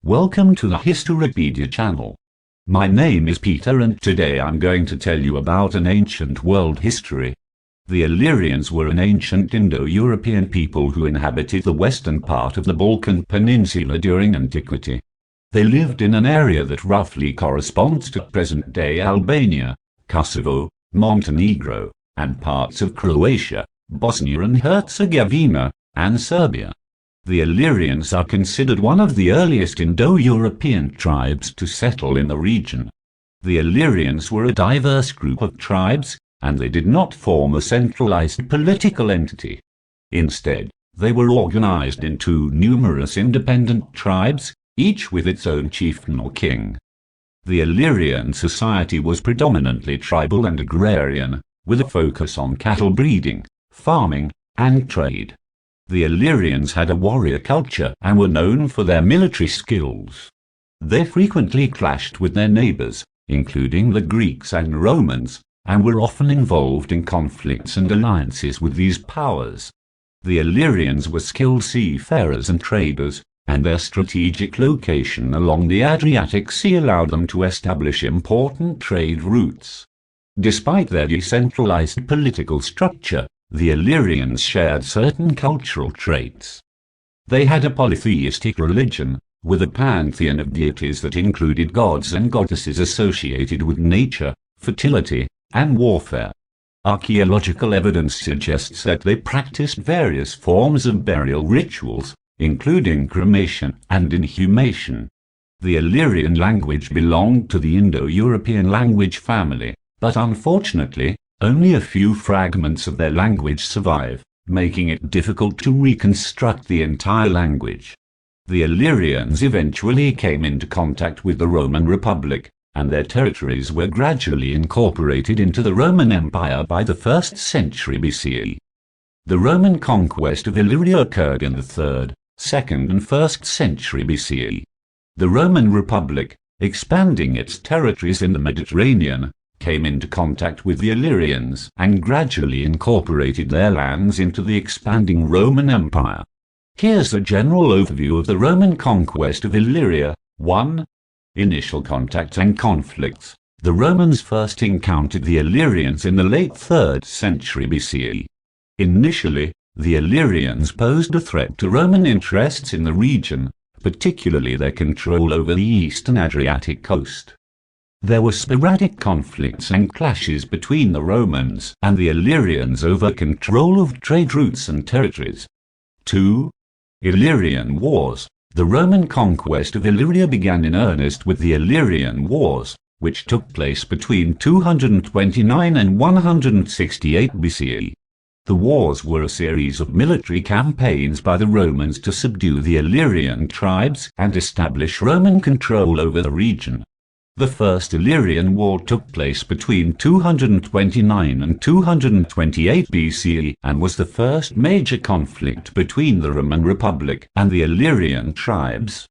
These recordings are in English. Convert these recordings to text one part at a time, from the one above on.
Welcome to the Historypedia channel. My name is Peter and today I'm going to tell you about an ancient world history. The Illyrians were an ancient Indo-European people who inhabited the western part of the Balkan Peninsula during antiquity. They lived in an area that roughly corresponds to present-day Albania, Kosovo, Montenegro, and parts of Croatia, Bosnia and Herzegovina, and Serbia. The Illyrians are considered one of the earliest Indo-European tribes to settle in the region. The Illyrians were a diverse group of tribes, and they did not form a centralized political entity. Instead, they were organized into numerous independent tribes, each with its own chieftain or king. The Illyrian society was predominantly tribal and agrarian, with a focus on cattle breeding, farming, and trade. The Illyrians had a warrior culture and were known for their military skills. They frequently clashed with their neighbors, including the Greeks and Romans, and were often involved in conflicts and alliances with these powers. The Illyrians were skilled seafarers and traders, and their strategic location along the Adriatic Sea allowed them to establish important trade routes. Despite their decentralized political structure, the Illyrians shared certain cultural traits. They had a polytheistic religion, with a pantheon of deities that included gods and goddesses associated with nature, fertility, and warfare. Archaeological evidence suggests that they practiced various forms of burial rituals, including cremation and inhumation. The Illyrian language belonged to the Indo-European language family, but unfortunately, only a few fragments of their language survive, making it difficult to reconstruct the entire language. The Illyrians eventually came into contact with the Roman Republic, and their territories were gradually incorporated into the Roman Empire by the 1st century BCE. The Roman conquest of Illyria occurred in the 3rd, 2nd and 1st century BCE. The Roman Republic, expanding its territories in the Mediterranean, came into contact with the Illyrians and gradually incorporated their lands into the expanding Roman Empire. Here's a general overview of the Roman conquest of Illyria. 1. Initial contact and conflicts. The Romans first encountered the Illyrians in the late 3rd century BCE. Initially, the Illyrians posed a threat to Roman interests in the region, particularly their control over the eastern Adriatic coast. There were sporadic conflicts and clashes between the Romans and the Illyrians over control of trade routes and territories. 2. Illyrian Wars. The Roman conquest of Illyria began in earnest with the Illyrian Wars, which took place between 229 and 168 BCE. The wars were a series of military campaigns by the Romans to subdue the Illyrian tribes and establish Roman control over the region. The First Illyrian War took place between 229 and 228 BCE and was the first major conflict between the Roman Republic and the Illyrian tribes.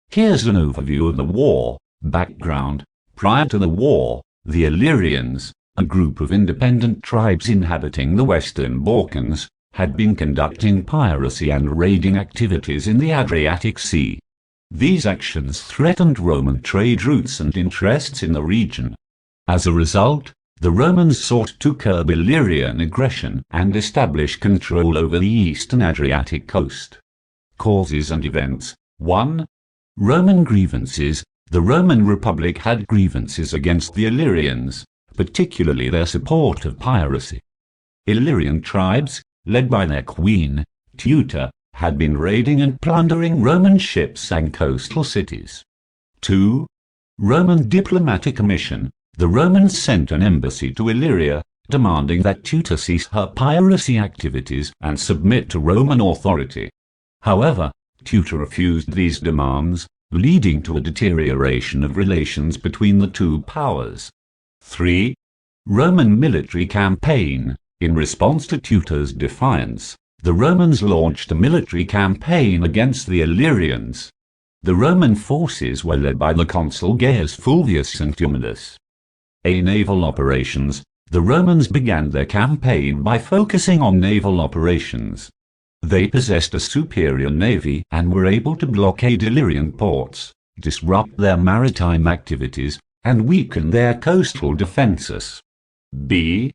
Here's an overview of the war. Background. Prior to the war, the Illyrians, a group of independent tribes inhabiting the Western Balkans, had been conducting piracy and raiding activities in the Adriatic Sea. These actions threatened Roman trade routes and interests in the region. As a result, the Romans sought to curb Illyrian aggression and establish control over the eastern Adriatic coast. Causes and events. 1. Roman grievances. The Roman Republic had grievances against the Illyrians, particularly their support of piracy. Illyrian tribes, led by their queen, Teuta, had been raiding and plundering Roman ships and coastal cities. 2. Roman diplomatic mission. The Romans sent an embassy to Illyria, demanding that Teuta cease her piracy activities and submit to Roman authority. However, Teuta refused these demands, leading to a deterioration of relations between the two powers. 3. Roman military campaign. In response to Teuta's defiance, the Romans launched a military campaign against the Illyrians. The Roman forces were led by the consul Gaius Fulvius Centumilus. Naval operations. The Romans began their campaign by focusing on naval operations. They possessed a superior navy and were able to blockade Illyrian ports, disrupt their maritime activities, and weaken their coastal defenses. B.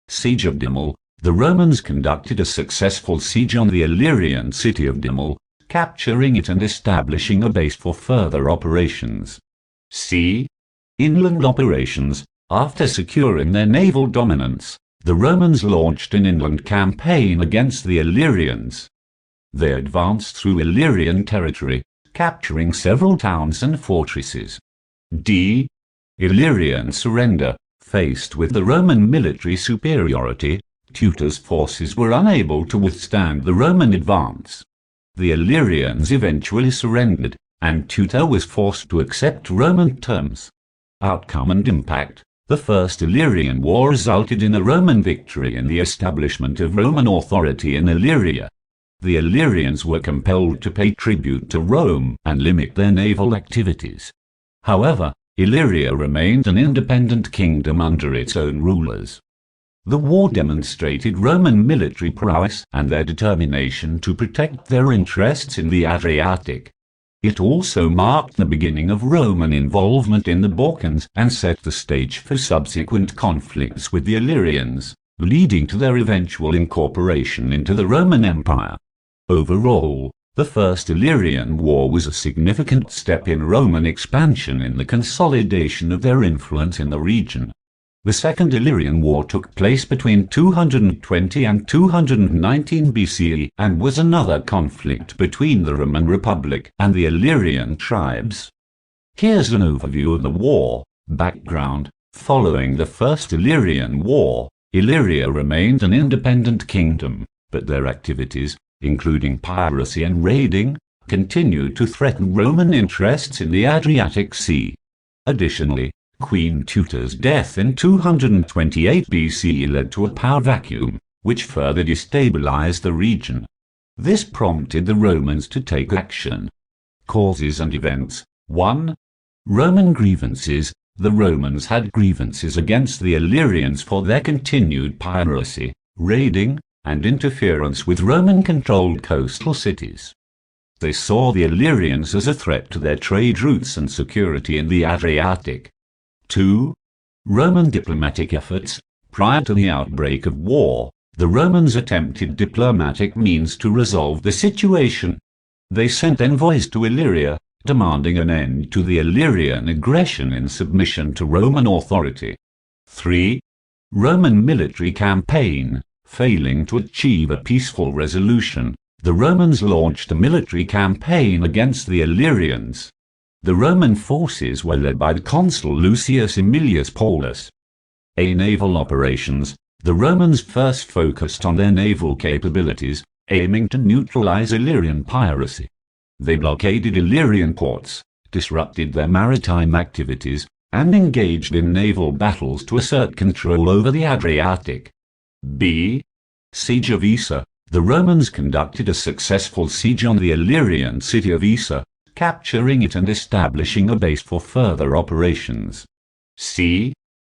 Siege of Dimel. The Romans conducted a successful siege on the Illyrian city of Dimel, capturing it and establishing a base for further operations. C. Inland operations. After securing their naval dominance, the Romans launched an inland campaign against the Illyrians. They advanced through Illyrian territory, capturing several towns and fortresses. D. Illyrian surrender. Faced with the Roman military superiority, Teutor's forces were unable to withstand the Roman advance. The Illyrians eventually surrendered, and Teutor was forced to accept Roman terms. Outcome and impact. The First Illyrian War resulted in a Roman victory and the establishment of Roman authority in Illyria. The Illyrians were compelled to pay tribute to Rome and limit their naval activities. However, Illyria remained an independent kingdom under its own rulers. The war demonstrated Roman military prowess and their determination to protect their interests in the Adriatic. It also marked the beginning of Roman involvement in the Balkans and set the stage for subsequent conflicts with the Illyrians, leading to their eventual incorporation into the Roman Empire. Overall, the First Illyrian War was a significant step in Roman expansion in the consolidation of their influence in the region. The Second Illyrian War took place between 220 and 219 BCE and was another conflict between the Roman Republic and the Illyrian tribes. Here's an overview of the war. Background. Following the First Illyrian War, Illyria remained an independent kingdom, but their activities, including piracy and raiding, continued to threaten Roman interests in the Adriatic Sea. Additionally, Queen Teutor's death in 228 BCE led to a power vacuum, which further destabilized the region. This prompted the Romans to take action. Causes and events. 1. Roman grievances. The Romans had grievances against the Illyrians for their continued piracy, raiding, and interference with Roman-controlled coastal cities. They saw the Illyrians as a threat to their trade routes and security in the Adriatic. 2. Roman diplomatic efforts. Prior to the outbreak of war, the Romans attempted diplomatic means to resolve the situation. They sent envoys to Illyria, demanding an end to the Illyrian aggression in submission to Roman authority. 3. Roman military campaign. Failing to achieve a peaceful resolution, the Romans launched a military campaign against the Illyrians. The Roman forces were led by the consul Lucius Aemilius Paulus. Naval operations. The Romans first focused on their naval capabilities, aiming to neutralize Illyrian piracy. They blockaded Illyrian ports, disrupted their maritime activities, and engaged in naval battles to assert control over the Adriatic. B. Siege of Issa. The Romans conducted a successful siege on the Illyrian city of Issa, capturing it and establishing a base for further operations. C.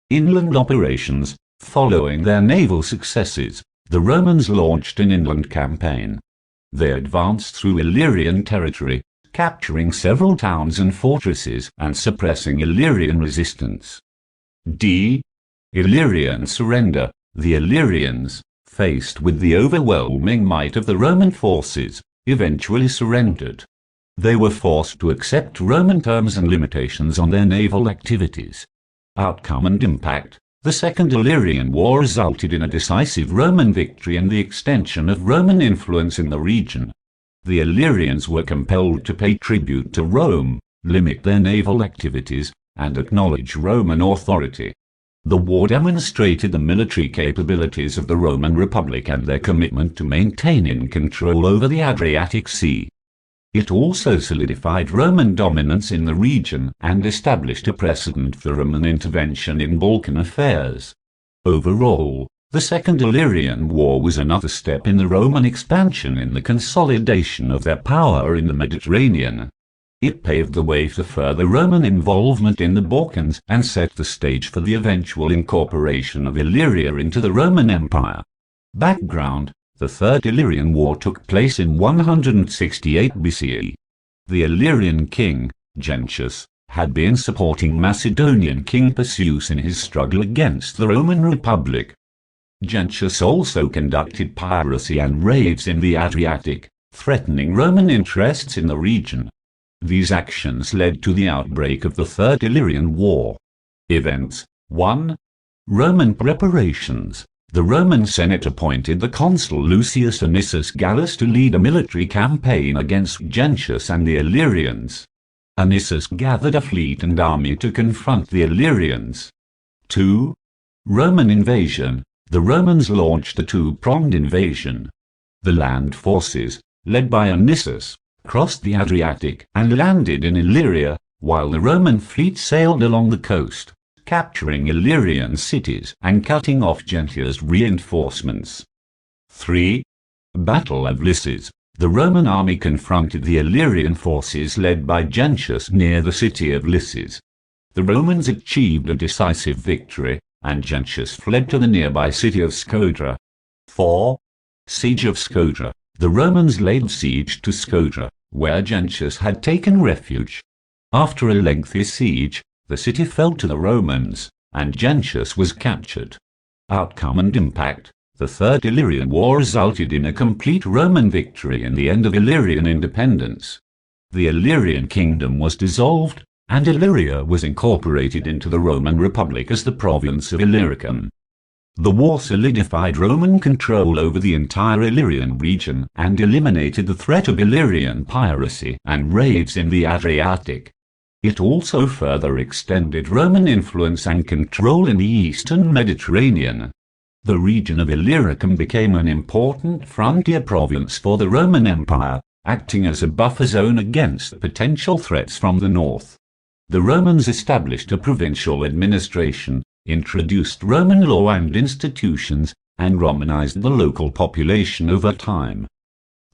Inland operations. Following their naval successes, the Romans launched an inland campaign. They advanced through Illyrian territory, capturing several towns and fortresses and suppressing Illyrian resistance. D. Illyrian surrender. The Illyrians, faced with the overwhelming might of the Roman forces, eventually surrendered. They were forced to accept Roman terms and limitations on their naval activities. Outcome and impact. The Second Illyrian War resulted in a decisive Roman victory and the extension of Roman influence in the region. The Illyrians were compelled to pay tribute to Rome, limit their naval activities, and acknowledge Roman authority. The war demonstrated the military capabilities of the Roman Republic and their commitment to maintaining control over the Adriatic Sea. It also solidified Roman dominance in the region and established a precedent for Roman intervention in Balkan affairs. Overall, the Second Illyrian War was another step in the Roman expansion in the consolidation of their power in the Mediterranean. It paved the way for further Roman involvement in the Balkans and set the stage for the eventual incorporation of Illyria into the Roman Empire. Background. The Third Illyrian War took place in 168 BCE. The Illyrian king, Gentius, had been supporting Macedonian king Perseus in his struggle against the Roman Republic. Gentius also conducted piracy and raids in the Adriatic, threatening Roman interests in the region. These actions led to the outbreak of the Third Illyrian War. Events 1. Roman preparations. The Roman Senate appointed the consul Lucius Anisus Gallus to lead a military campaign against Gentius and the Illyrians. Anisus gathered a fleet and army to confront the Illyrians. 2. Roman invasion. The Romans launched a two-pronged invasion. The land forces, led by Anisus, crossed the Adriatic and landed in Illyria, while the Roman fleet sailed along the coast, capturing Illyrian cities and cutting off Gentius' reinforcements. 3. Battle of Lyces. The Roman army confronted the Illyrian forces led by Gentius near the city of Lyces. The Romans achieved a decisive victory, and Gentius fled to the nearby city of Scodra. 4. Siege of Scodra. The Romans laid siege to Scodra, where Gentius had taken refuge. After a lengthy siege, the city fell to the Romans, and Gentius was captured. Outcome and impact. The Third Illyrian War resulted in a complete Roman victory and the end of Illyrian independence. The Illyrian kingdom was dissolved, and Illyria was incorporated into the Roman Republic as the province of Illyricum. The war solidified Roman control over the entire Illyrian region and eliminated the threat of Illyrian piracy and raids in the Adriatic. It also further extended Roman influence and control in the eastern Mediterranean. The region of Illyricum became an important frontier province for the Roman Empire, acting as a buffer zone against potential threats from the north. The Romans established a provincial administration, introduced Roman law and institutions, and Romanized the local population over time.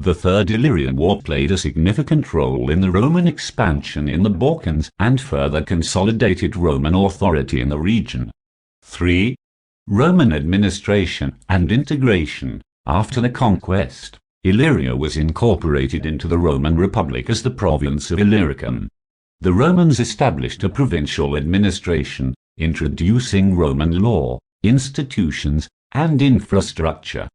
The Third Illyrian War played a significant role in the Roman expansion in the Balkans and further consolidated Roman authority in the region. 3. Roman administration and integration. After the conquest, Illyria was incorporated into the Roman Republic as the province of Illyricum. The Romans established a provincial administration, introducing Roman law, institutions, and infrastructure.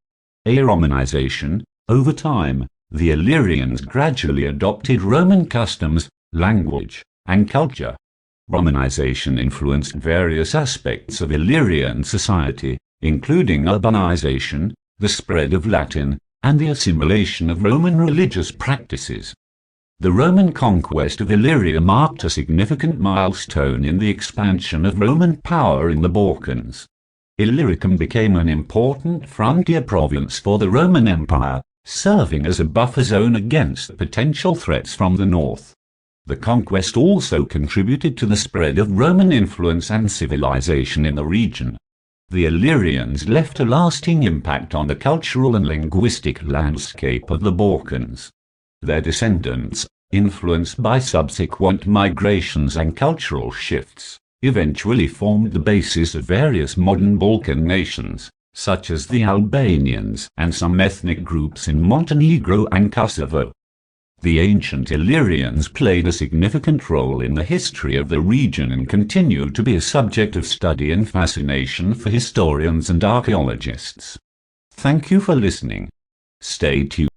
A Romanization. Over time, the Illyrians gradually adopted Roman customs, language, and culture. Romanization influenced various aspects of Illyrian society, including urbanization, the spread of Latin, and the assimilation of Roman religious practices. The Roman conquest of Illyria marked a significant milestone in the expansion of Roman power in the Balkans. Illyricum became an important frontier province for the Roman Empire, serving as a buffer zone against potential threats from the north. The conquest also contributed to the spread of Roman influence and civilization in the region. The Illyrians left a lasting impact on the cultural and linguistic landscape of the Balkans. Their descendants, influenced by subsequent migrations and cultural shifts, eventually formed the basis of various modern Balkan nations, such as the Albanians and some ethnic groups in Montenegro and Kosovo. The ancient Illyrians played a significant role in the history of the region and continue to be a subject of study and fascination for historians and archaeologists. Thank you for listening. Stay tuned.